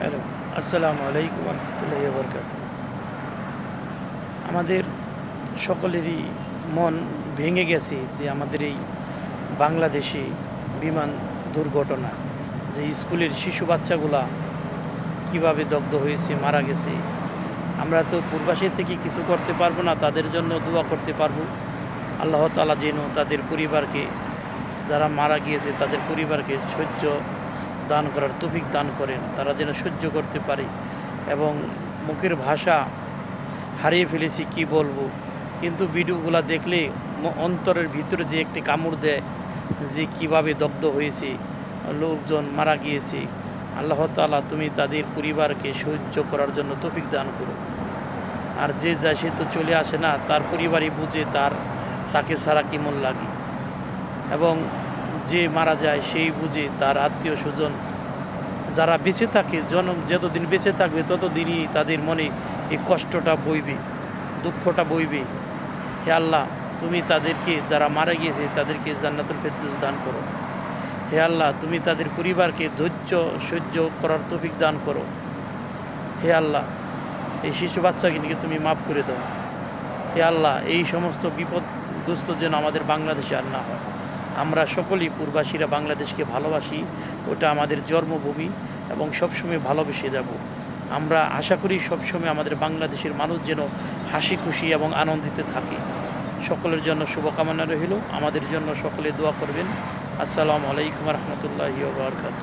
Hello, আসসালামু আলাইকুম রহমতুল্লাহি বরকাত। আমাদের সকলেরই মন ভেঙে গেছে যে আমাদের এই বাংলাদেশে বিমান দুর্ঘটনা, যে স্কুলের শিশু বাচ্চাগুলা কিভাবে দগ্ধ হয়েছে, মারা গেছে। আমরা তো পূর্বাসে থেকে কিছু করতে পারবো না, তাদের জন্য দোয়া করতে পারবো। আল্লাহ তাআলা যেন তাদের পরিবারকে, যারা মারা গিয়েছে তাদের পরিবারকে সহ্য দান করার তৌফিক দান করেন, তারা যেন সহ্য করতে পারে। এবং মুখের ভাষা হারিয়ে ফেলেছি, কি বলবো। কিন্তু ভিডিওগুলো দেখলে অন্তরের ভিতরে যে একটি কামড় দেয়, যে কিভাবে দগ্ধ হয়েছে, লোকজন মারা গিয়েছে। আল্লাহ তাআলা তুমি তাদের পরিবারকে সহ্য করার জন্য তৌফিক দান করো। আর যে যায় সে তো চলে আসে না, তার পরিবারই বুঝে তাকে ছাড়া কেমন লাগে। এবং যে মারা যায় সেই বুঝে তার আত্মীয় স্বজন যারা বেঁচে থাকে, যতদিন বেঁচে থাকবে ততদিনই তাদের মনে এই কষ্টটা বইবে, দুঃখটা বইবে। হে আল্লাহ, তুমি তাদেরকে, যারা মারা গিয়েছে তাদেরকে জান্নাতুল ফেরদৌস দান করো। হে আল্লাহ, তুমি তাদের পরিবারকে ধৈর্য সহ্য করার তৌফিক দান করো। হে আল্লাহ, এই শিশু বাচ্চাকে নিয়ে তুমি মাফ করে দাও। হে আল্লাহ, এই সমস্ত বিপদগ্রস্ত যেন আমাদের বাংলাদেশে আর না হয়। আমরা সকলেই পূর্বাসীরা বাংলাদেশকে ভালোবাসি, ওটা আমাদের জন্মভূমি এবং সবসময় ভালোবেসে যাব। আমরা আশা করি সবসময় আমাদের বাংলাদেশের মানুষ যেন হাসি খুশি এবং আনন্দিত থাকে। সকলের জন্য শুভকামনা রইল, আমাদের জন্য সকলে দোয়া করবেন। আসসালামু আলাইকুম রহমতুল্লাহি ওয়া বারাকাতুহু।